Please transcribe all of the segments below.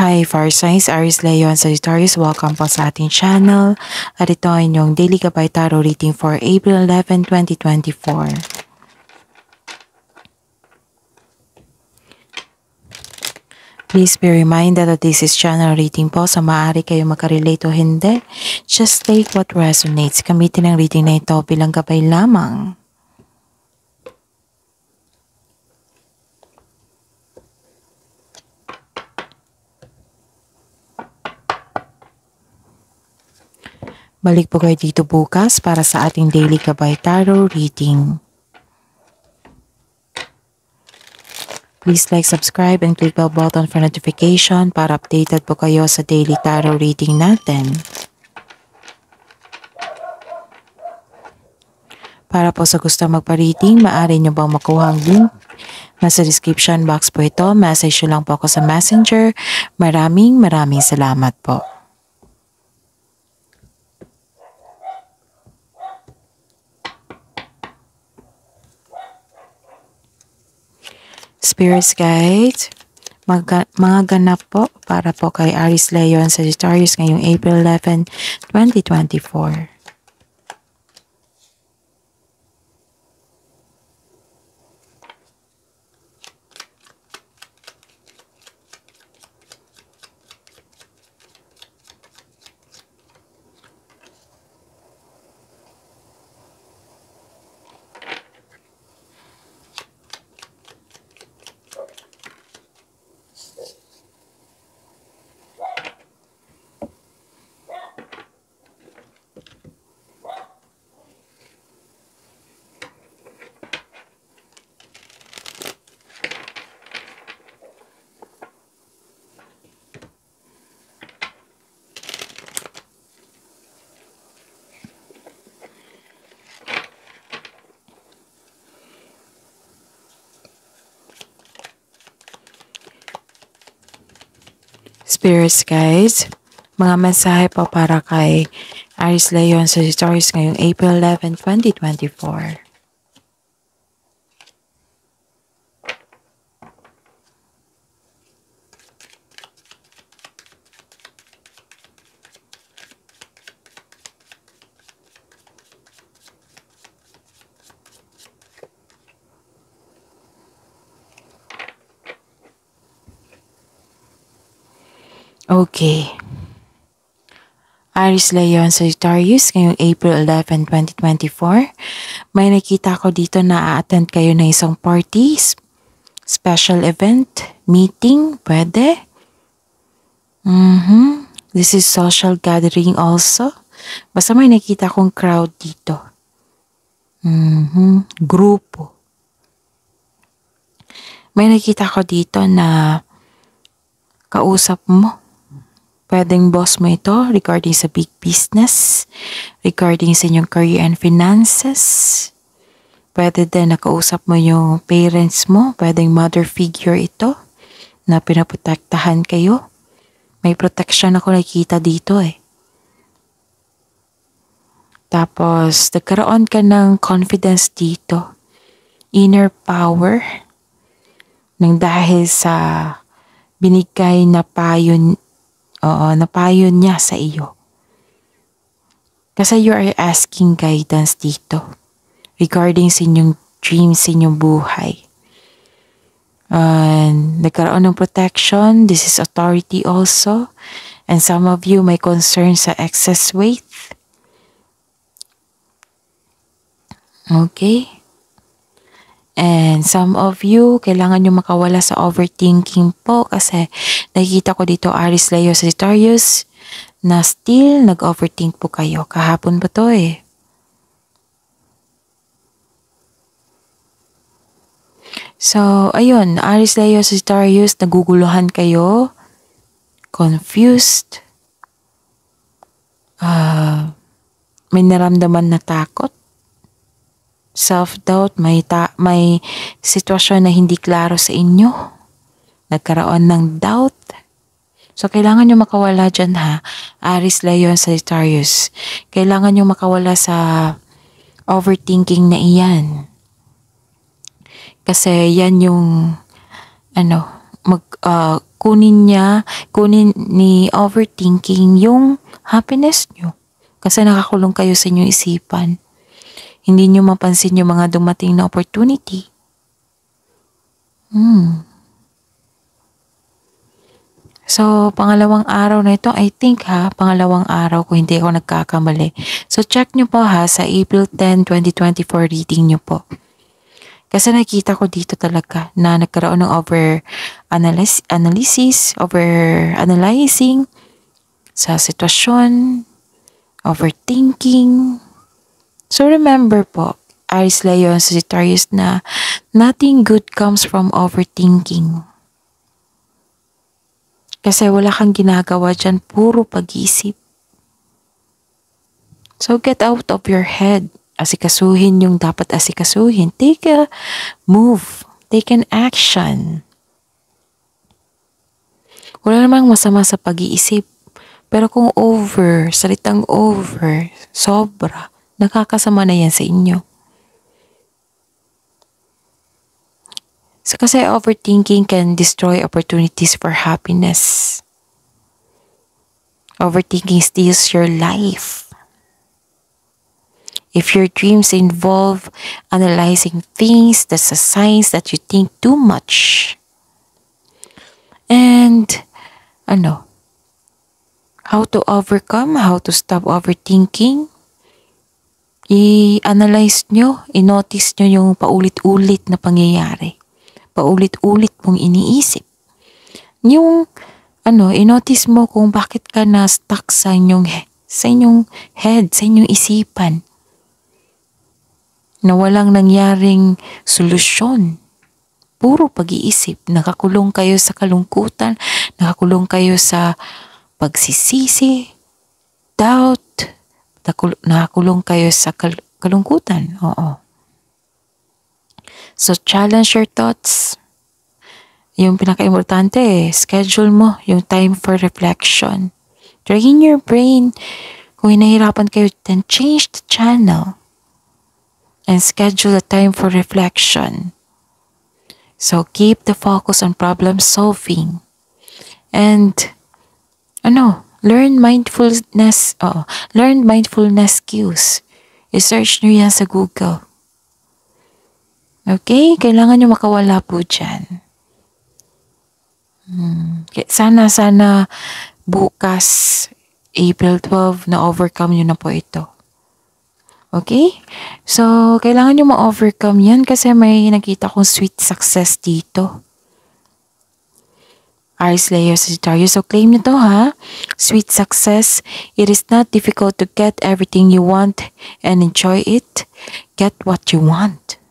Hi, Fire Signs, Aries, Leo, and Sagittarius. Welcome po sa ating channel. At ito ay inyong Daily Gabay Tarot reading for April 11, 2024. Please be reminded that this is channel reading po, so maaari kayo magka-relate o hindi. Just take what resonates. Gamitin ang reading na ito bilang gabay lamang. Balik po kayo dito bukas para sa ating Daily Gabay Tarot reading. Please like, subscribe, and click bell button for notification para updated po kayo sa daily tarot reading natin. Para po sa gusto magpa-reading, maaari nyo bang makuha ang link? Nasa description box po ito. Message nyo lang po ako sa Messenger. Maraming salamat po. Spirits Guide, mga ganap po para po kay Aries, Leo, and Sagittarius ngayong April 11, 2024. Spirits Guides, mga mensahe po para kay Aries, Leo, and Sagittarius ngayong April 11, 2024. Okay. Aries, Leo, and Sagittarius ngayong April 11, 2024. May nakita ko dito na a-attend kayo na isang party, special event, meeting, pwede. This is social gathering also. Basta may nakita kong crowd dito. Grupo. May nakita ko dito na kausap mo. Pwedeng boss mo ito regarding sa big business, regarding sa inyong career and finances. Pwede din nakausap mo yung parents mo, pwedeng mother figure ito na pinaprotektahan kayo. May protection ako nakikita dito eh. Tapos, nagkaroon ka ng confidence dito. Inner power. Nang dahil sa binigay na payo niya sa iyo. Kasi you are asking guidance dito regarding sa inyong dreams, sa inyong buhay. Nagkaroon ng protection. This is authority also. And some of you may concern sa excess weight. Okay. And some of you, kailangan nyo makawala sa overthinking po kasi nakikita ko dito Aries, Leo, Sagittarius na still nag-overthink po kayo. Kahapon pa to eh. So, ayun, Aries, Leo, Sagittarius, naguguluhan kayo, confused, may naramdaman na takot, self-doubt, may sitwasyon na hindi klaro sa inyo. Nagkaroon ng doubt. So, kailangan nyo makawala dyan ha. Aries, Leo, and Sagittarius. Kailangan nyo makawala sa overthinking na iyan. Kasi yan yung kunin ni overthinking yung happiness nyo. Kasi nakakulong kayo sa inyong isipan. Hindi nyo mapansin yung mga dumating na opportunity. So, pangalawang araw na ito, I think pangalawang araw kung hindi ako nagkakamali. So, check nyo po sa April 10, 2024 reading nyo po. Kasi nakita ko dito talaga na nagkaroon ng over-analyzing sa sitwasyon, overthinking. So, remember po, Aries, Leo, and Sagittarius na nothing good comes from overthinking. Kasi wala kang ginagawa dyan, puro pag-iisip. So get out of your head. Asikasuhin yung dapat asikasuhin. Take a move. Take an action. Wala namang masama sa pag-iisip. Pero kung salitang over, sobra, nakakasama na yan sa inyo. So kasi overthinking can destroy opportunities for happiness. Overthinking steals your life. If your dreams involve analyzing things, that's a sign that you think too much. And, how to overcome, how to stop overthinking? I-analyze nyo, i-notice nyo yung paulit-ulit na pangyayari. Paulit-ulit mong iniisip. Yung, i-notice mo kung bakit ka na-stuck sa inyong head, sa inyong isipan. Na walang nangyaring solusyon. Puro pag-iisip. Nakakulong kayo sa kalungkutan, nakakulong kayo sa pagsisisi, doubt, nakakulong kayo sa kalungkutan. Oo. So, challenge your thoughts. Yung pinaka-importante, schedule mo yung time for reflection. Train your brain. Kung hinahirapan kayo, then change the channel. And schedule a time for reflection. So, keep the focus on problem solving. And, learn mindfulness skills. I-search nyo yan sa Google. Okay? Kailangan nyo makawala po dyan. Sana bukas, April 12, na-overcome nyo na po ito. Okay? So, kailangan nyo ma-overcome yan kasi may nakita kong sweet success dito. Aries, Leo, Sagittarius. So, claim nyo to Sweet success. It is not difficult to get everything you want and enjoy it. Get what you want.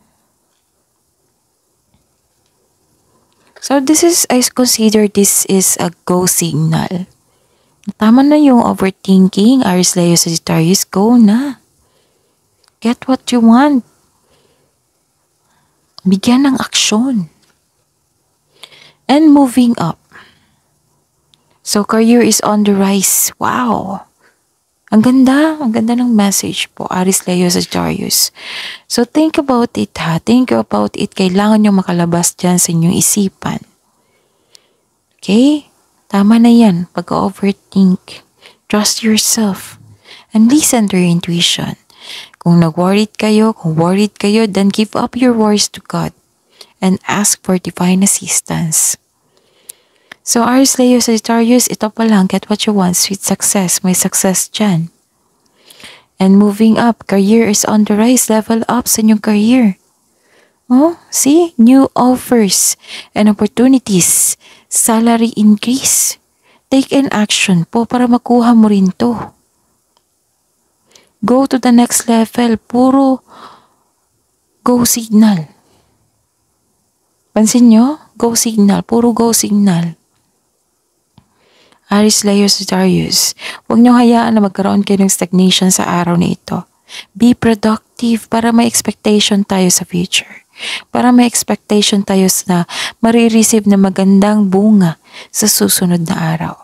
So, I consider this is a go signal. Tama na yung overthinking, Aries, Leo, Sagittarius. Go na. Get what you want. Bigyan ng aksyon. And moving up. So, career is on the rise. Wow. Ang ganda ng message po, Aries, Leo, Sagittarius. So, think about it Think about it. Kailangan nyo makalabas dyan sa inyong isipan. Okay? Tama na yan. Pag-overthink. Trust yourself. And listen to your intuition. Kung worried kayo, then give up your worries to God. And ask for divine assistance. So, Aries, Leo, Sagittarius, ito pa lang, get what you want, sweet success, may success dyan. And moving up, career is on the rise, level up sa inyong career. Oh, see? New offers and opportunities, salary increase. Take an action po para makuha mo rin to. Go to the next level, puro go signal. Pansin nyo? Go signal, puro go signal. Aries, Leo, Sagittarius, huwag niyong hayaan na magkaroon kayo ng stagnation sa araw na ito. Be productive para may expectation tayo sa future. Para may expectation tayo na marireceive na magandang bunga sa susunod na araw.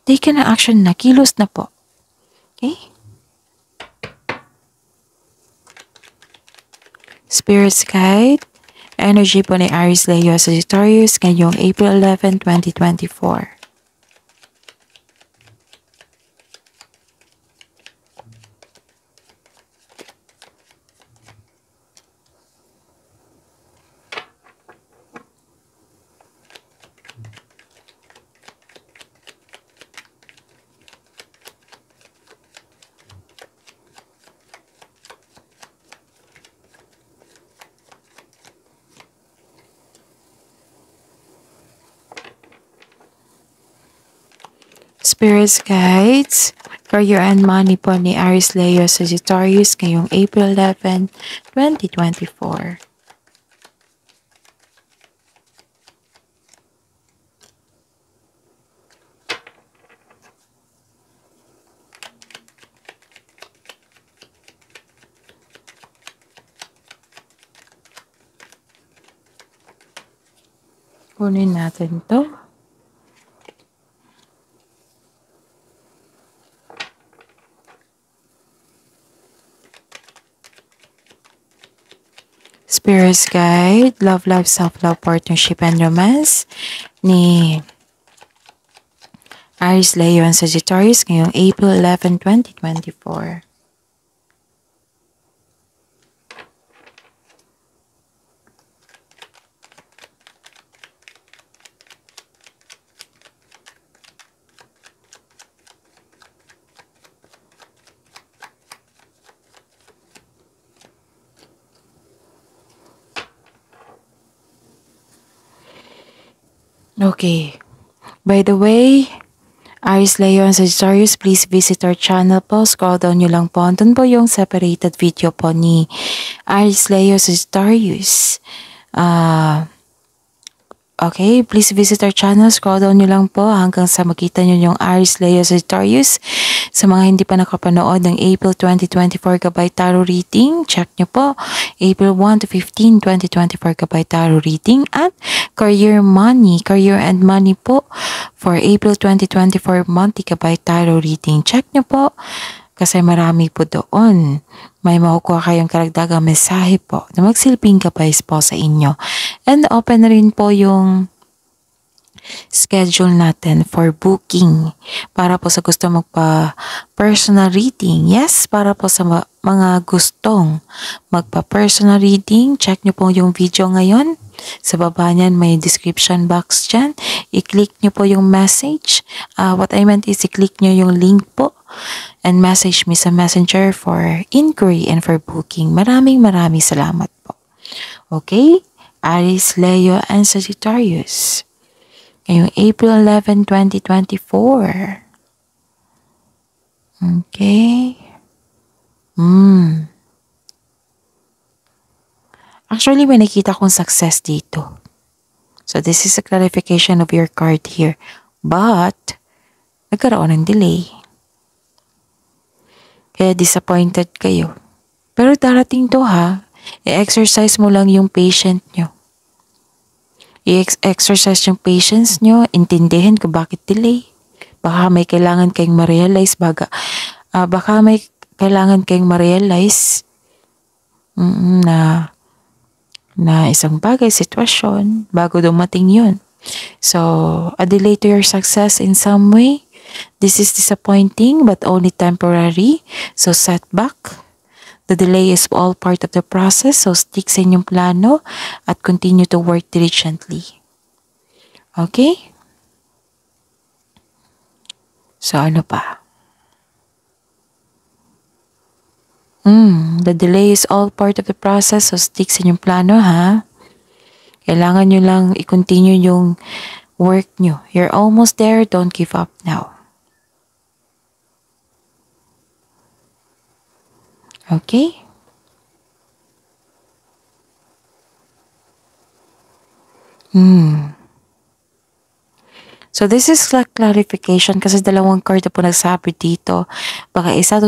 Take na action na, kilos na po. Okay? Spirit's guide, Energy po ni Aries, Leo, Sagittarius ngayong April 11, 2024. Spirits guides, career and money po ni Aries, Leo, Sagittarius ngayong April 11, 2024. Kunin natin to. Spirits guide, love, self-love, partnership, and romance ni Aries, Leo, and Sagittarius ngayong April 11, 2024. Okay. By the way, Aries, Leo, and Sagittarius, please visit our channel po. Scroll down nyo lang po. Andun po yung separated video po ni Aries, Leo, Sagittarius. Okay, please visit our channel. Scroll down nyo lang po hanggang sa makita nyo yung Aries, Leo, Sagittarius. Sa mga hindi pa nakapanood ng April 2024 Gabay Tarot Reading, check nyo po. April 1 to 15, 2024 Gabay Tarot Reading. At career and money po for April 2024 Monthly Gabay Tarot Reading. Check nyo po kasi marami po doon. May makukuha kayong karagdagang mensahe po na magsilbing gabay po sa inyo. And open na rin po yung schedule natin for booking para po sa gusto magpa-personal reading. Yes, para po sa mga gustong magpa-personal reading, check nyo po yung video ngayon. Sa baba niyan may description box dyan. I-click nyo po yung message. What I meant is i-click nyo yung link po and message me sa messenger for inquiry and for booking. Maraming salamat po. Okay? Aries, Leo, and Sagittarius. Ngayong April 11, 2024. Okay. Actually, may nakita kong success dito. So, this is a clarification of your card here. But, nagkaroon ng delay. Kaya disappointed kayo. Pero darating to ha. I-exercise mo lang yung patient nyo. I-exercise yung patience nyo. Intindihin kung bakit delay. Baka may kailangan kayong ma-realize. Baka may kailangan kayong ma-realize na isang bagay, sitwasyon, bago dumating yun. So, a delay to your success in some way. This is disappointing but only temporary. So, setback. The delay is all part of the process. So, stick sa inyong plano at continue to work diligently. Okay? So, ano pa? The delay is all part of the process. So, stick sa inyong plano, ha? Kailangan nyo lang i-continue yung work nyo. You're almost there. Don't give up now. Okay? So, this is clarification kasi dalawang card na po nagsabi dito. Baka isa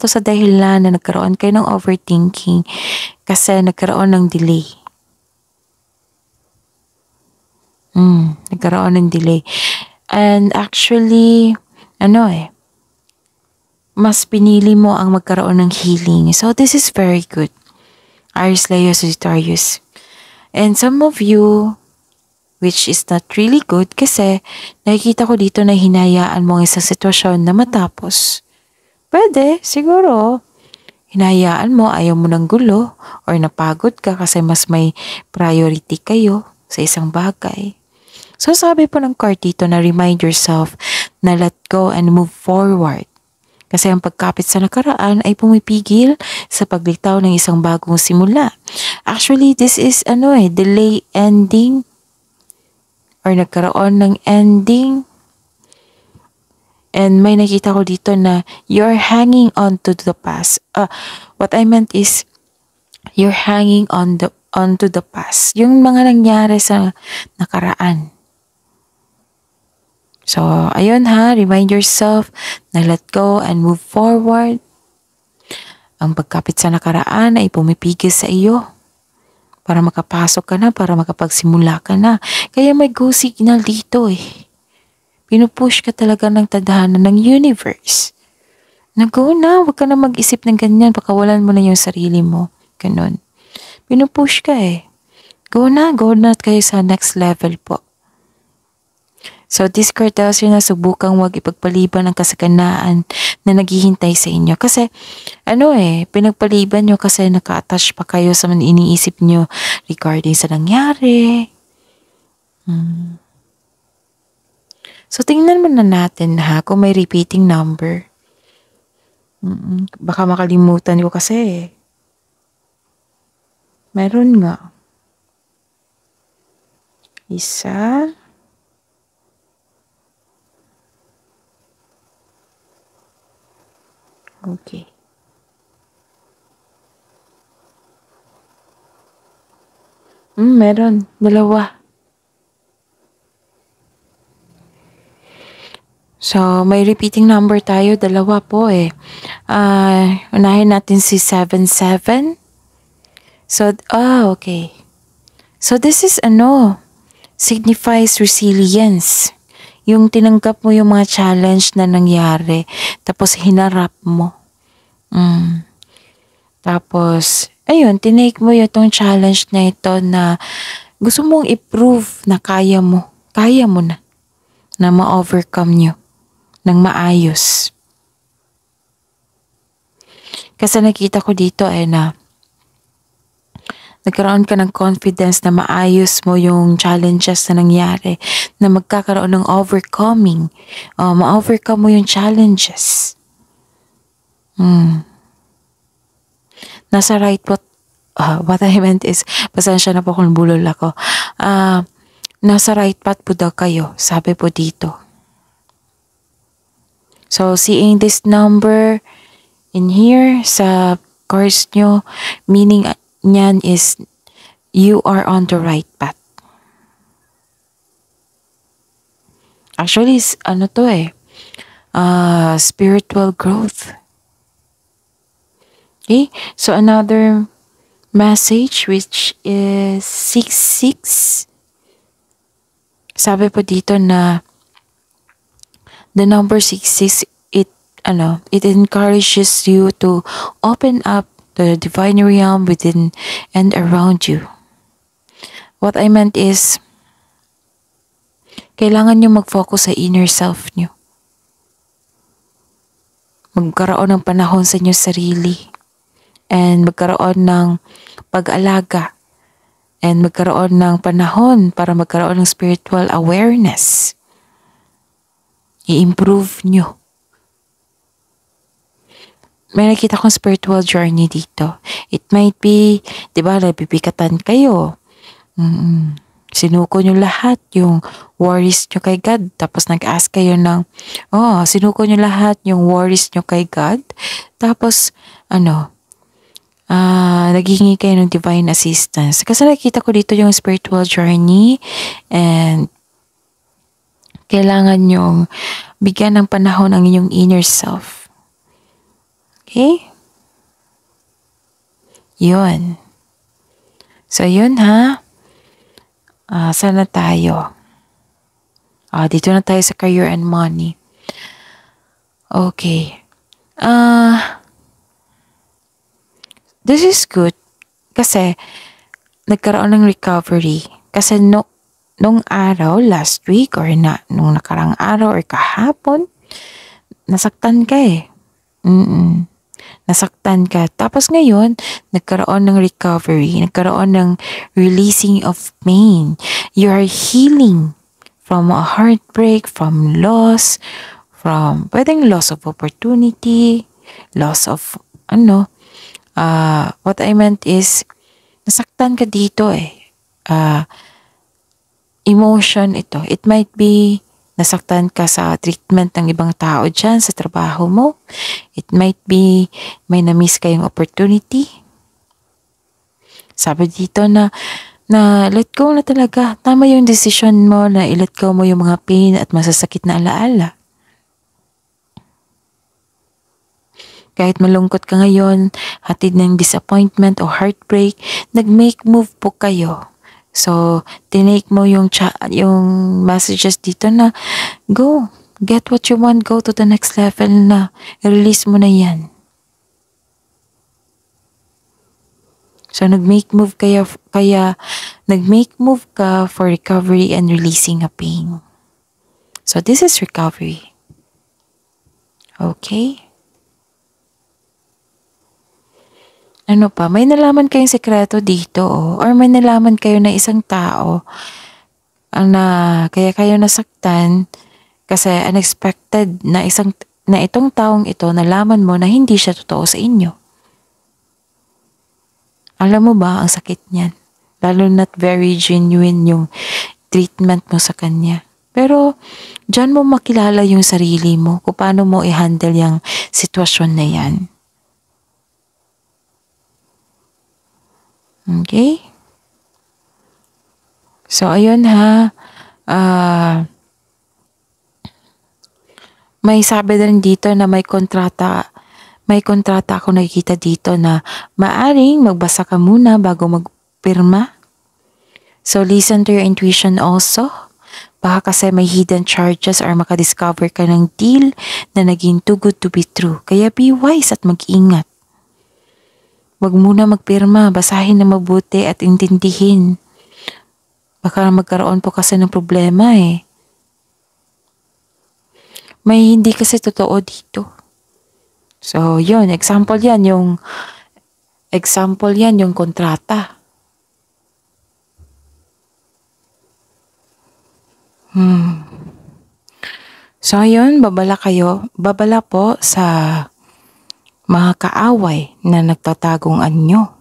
to sa dahilan na nagkaroon kayo ng overthinking kasi nagkaroon ng delay. Nagkaroon ng delay. And actually, mas pinili mo ang magkaroon ng healing. So, this is very good. Aries, Leo, Sagittarius. And some of you, which is not really good kasi nakikita ko dito na hinayaan mo ang isang sitwasyon na matapos. Pwede, siguro. Hinayaan mo, ayaw mo ng gulo or napagod ka kasi mas may priority kayo sa isang bagay. So sabi po ng card dito na remind yourself na let go and move forward. Kasi ang pagkapit sa nakaraan ay pumipigil sa paglitaw ng isang bagong simula. Actually, this is delay ending or nagkaroon ng ending. And may nakita ko dito na you're hanging on to the past. What I meant is you're hanging onto the past. Yung mga nangyari sa nakaraan. So, ayun ha, remind yourself na let go and move forward. Ang pagkapit sa nakaraan ay pumipigil sa iyo para makapasok ka na, para makapagsimula ka na. Kaya may go signal dito eh. Pinupush ka talaga ng tadhana ng universe. Na-go na, huwag ka na mag-isip ng ganyan, pakawalan mo na yung sarili mo. Ganun. Pinupush ka eh. Go na kayo sa next level po. So this card tells you na subukang wag ipagpaliban ang kasaganaan na naghihintay sa inyo. Kasi pinagpaliban nyo kasi naka-attach pa kayo sa iniisip nyo regarding sa nangyari. So tingnan mo na natin ha kung may repeating number. Baka makalimutan ko kasi. Meron nga. Isa. Okay. Meron. Dalawa. So, may repeating number tayo. Dalawa po eh. Unahin natin si 77. So, okay. So, this is signifies resilience. Yung tinanggap mo yung mga challenge na nangyari, tapos hinarap mo. Tapos, ayun, tinake mo yung challenge na ito na gusto mong i-prove na kaya mo na ma-overcome nyo ng maayos. Kasi nakita ko dito na nagkaroon ka ng confidence na maayos mo yung challenges na nangyari, na magkakaroon ng overcoming, ma-overcome mo yung challenges. Nasa right what I meant is, pasensya na po kung bulol ako. Nasa right path po daw kayo, sabi po dito. So, seeing this number in here sa cards nyo, meaning niyan is you are on the right path. Actually, spiritual growth. Okay, so another message which is 66. Sabi po dito na the number 66, it encourages you to open up the divine realm within and around you. What I meant is, kailangan nyo mag-focus sa inner self nyo. Magkaroon ng panahon sa inyo sarili. And magkaroon ng pag-alaga. And magkaroon ng panahon para magkaroon ng spiritual awareness. I-improve nyo. May nakita kong spiritual journey dito. It might be, nabibigatan kayo. Sinuko nyo lahat yung worries nyo kay God. Tapos nag-ask kayo ng, sinuko nyo lahat yung worries nyo kay God. Tapos, naghihingi kayo ng divine assistance. Kasi nakita ko dito yung spiritual journey and kailangan nyong bigyan ng panahon ang inyong inner self. Okay? Yun. So, yun ha. Saan na tayo? Dito na tayo sa career and money. Okay. This is good. Kasi nagkaroon ng recovery. Kasi nung araw, last week, or nung nakarang araw or kahapon, nasaktan ka eh. Nasaktan ka. Tapos ngayon, nagkaroon ng recovery, nagkaroon ng releasing of pain. You are healing from a heartbreak, from loss, from pwedeng loss of opportunity, loss of what I meant is, nasaktan ka dito eh. Emotion ito. It might be nasaktan ka sa treatment ng ibang tao dyan sa trabaho mo. It might be may na-miss kayong opportunity. Sabi dito na let go na talaga. Tama yung decision mo na i-let go mo yung mga pain at masasakit na alaala. Kahit malungkot ka ngayon, hatid ng disappointment o heartbreak, nag-make move po kayo. So, tinake mo yung messages dito na, go, get what you want, go to the next level na, release mo na yan. So, nag-make move nag-make move ka for recovery and releasing a pain. So, this is recovery. Okay? Ano pa, may nalaman kayong sekreto dito or may nalaman kayo na isang tao na kaya kayo nasaktan kasi unexpected na itong taong ito nalaman mo na hindi siya totoo sa inyo. Alam mo ba ang sakit niyan? Lalo na't very genuine yung treatment mo sa kanya. Pero dyan mo makilala yung sarili mo kung paano mo i-handle yung sitwasyon na yan. Okay? So, ayun ha. May sabi din dito na may kontrata ako nakikita dito na maaring magbasa ka muna bago magpirma. So, listen to your intuition also. Baka kasi may hidden charges or makadiscover ka ng deal na naging too good to be true. Kaya be wise at mag-ingat. Wag muna magpirma, basahin na mabuti at intindihin. Baka magkaroon po kasi ng problema eh. May hindi kasi totoo dito. So, yun, example yan yung kontrata. So, yun, babala po sa mga kaaway na nagtatagong anyo.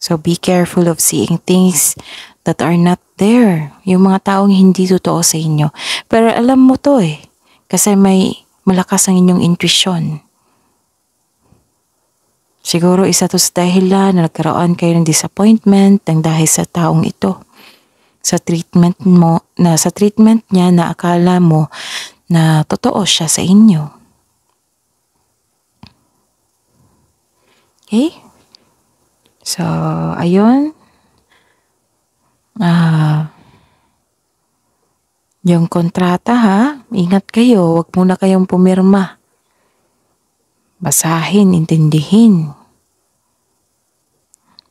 So, be careful of seeing things that are not there. Yung mga taong hindi totoo sa inyo. Pero alam mo to eh. Kasi may malakas ang inyong intuition. Siguro isa to sa dahilan na nagkaroon kayo ng disappointment dahil sa taong ito. Sa treatment niya na akala mo na totoo siya sa inyo. Okay? So, ayun. Yung kontrata ha, ingat kayo, wag muna kayong pumirma. Basahin, intindihin.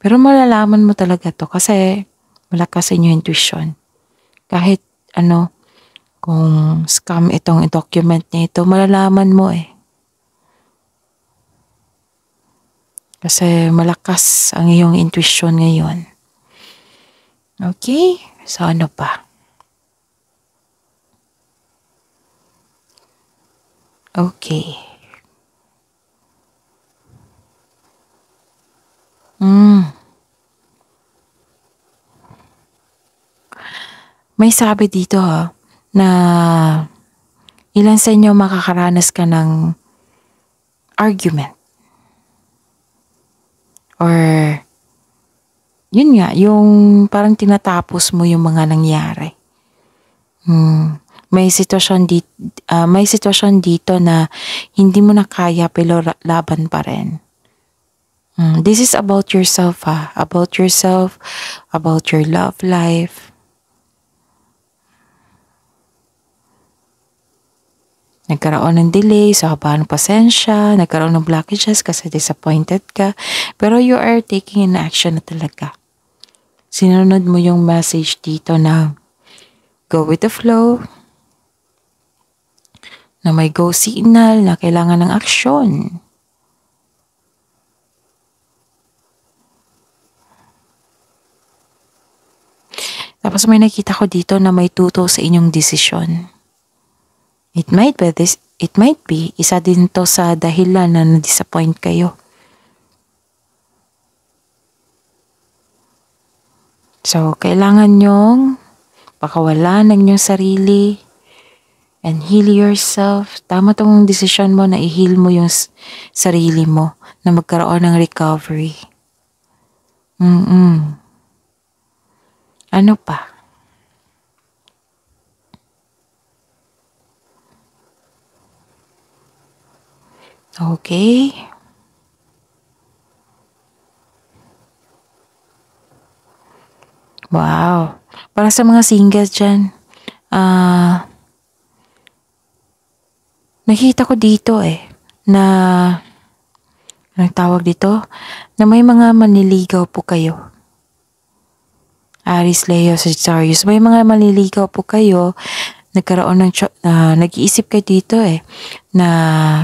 Pero malalaman mo talaga to kasi malakas yung intuition. Kahit kung scam itong document niya ito, malalaman mo eh. Kasi malakas ang iyong intuition ngayon. Okay? So ano pa? Okay. May sabi dito na ilan sa inyo makakaranas ka ng argument. Or, yun nga, yung parang tinatapos mo yung mga nangyari. May sitwasyon dito na hindi mo na kaya pero laban pa rin. This is about yourself about yourself, about your love life. nagkaroon ng delay, so haba ng pasensya, nagkaroon ng blockages kasi disappointed ka, pero you are taking an action na talaga. Sinunod mo yung message dito na go with the flow, na may go signal, na kailangan ng aksyon. Tapos may nakita ko dito na may tuto sa inyong desisyon. It might be, isa din to sa dahilan na na-disappoint kayo. So, kailangan nyong pakawalan ng inyong sarili and heal yourself. Tama tong desisyon mo na i-heal mo yung sarili mo na magkaroon ng recovery. Ano pa? Okay. Wow. Para sa mga singles dyan, nakita ko dito na, anong tawag dito? Na may mga manliligaw po kayo. Aries, Leo, Sagittarius, may mga manliligaw po kayo. Nagkaroon ng, nag-iisip kayo dito na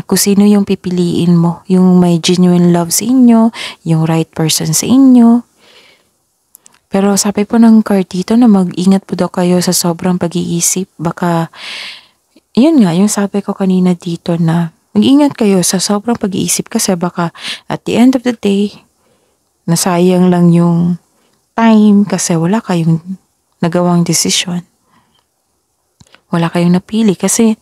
kung sino yung pipiliin mo. Yung may genuine love sa inyo, yung right person sa inyo. Pero sabi po ng card dito na mag-ingat po daw kayo sa sobrang pag-iisip. Baka, yun nga, yung sabi ko kanina dito na mag-ingat kayo sa sobrang pag-iisip kasi baka at the end of the day, nasayang lang yung time kasi wala kayong nagawang desisyon. Wala kayong napili kasi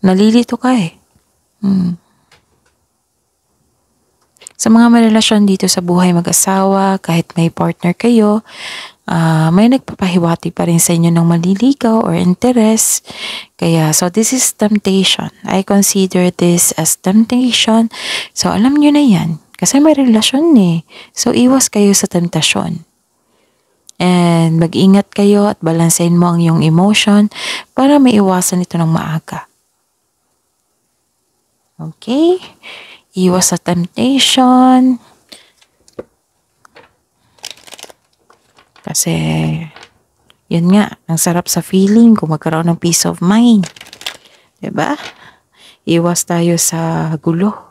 nalilito ka Sa mga marelasyon dito sa buhay mag-asawa, kahit may partner kayo, may nagpapahiwati pa rin sa inyo ng maliligaw or interest. Kaya, so this is temptation. I consider this as temptation. So, alam nyo na yan. Kasi may relasyon So, iwas kayo sa temptasyon. And mag-ingat kayo at balansein mo ang iyong emotion para maiwasan ito ng maaga. Okay? Iwas sa temptation. Kasi, yun nga, ang sarap sa feeling kung magkaroon ng peace of mind. Diba? Iwas tayo sa gulo.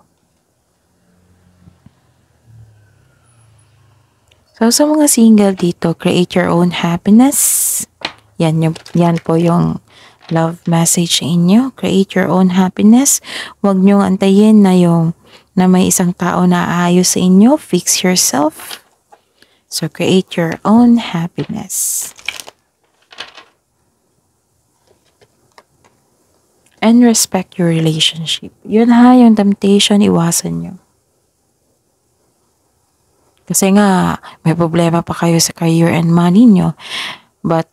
So, sa mga single dito, create your own happiness. Yan po yung love message sa inyo. Create your own happiness. Huwag niyong antayin na may isang tao na aayos sa inyo. Fix yourself. So, create your own happiness. And respect your relationship. Yun yung temptation, iwasan nyo. Kasi nga, may problema pa kayo sa career and money nyo. But,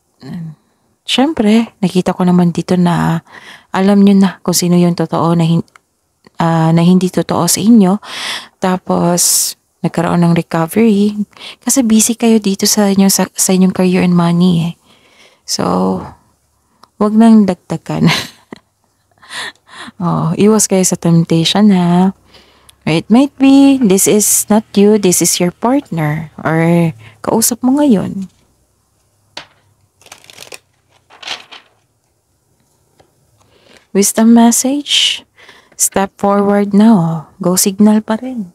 syempre, nakita ko naman dito na alam nyo na kung sino yung totoo na hindi totoo sa inyo. Tapos, nagkaroon ng recovery. Kasi busy kayo dito sa inyong career and money So, wag nang dagdagan. Iwas kayo sa temptation It might be, this is not you, this is your partner or kausap mo ngayon. Wisdom message, step forward now. Go signal pa rin.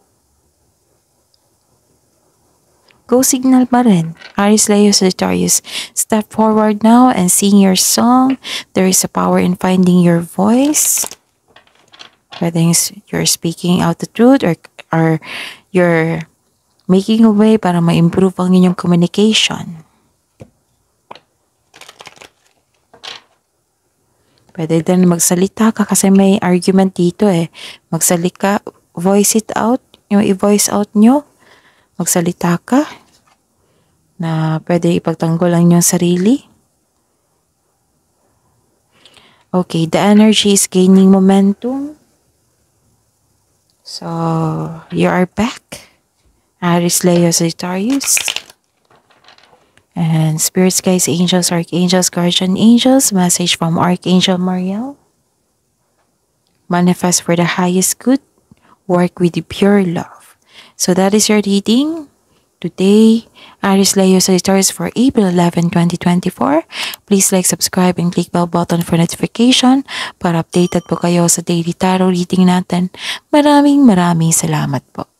Go signal pa rin. Aries, Leo, Sagittarius, step forward now and sing your song. There is a power in finding your voice. Whether you're speaking out the truth or you're making a way para ma-improve ang inyong communication. Pwede din magsalita ka kasi may argument dito Magsalita, voice it out, yung i-voice out nyo. Magsalita ka na pwede ipagtanggol ang inyong sarili. Okay, the energy is gaining momentum. So, you are back. Aries, Leo, Sagittarius. And natin. Spirits, guides, angels, archangels, guardian angels, message from Archangel Mariel. Manifest for the highest good. Work with the pure love. So that is your reading today, Aries Leo Sagittarius, for April 11, 2024. Please like, subscribe, and click bell button for notification para updated po kayo sa daily tarot reading natin. Maraming salamat po.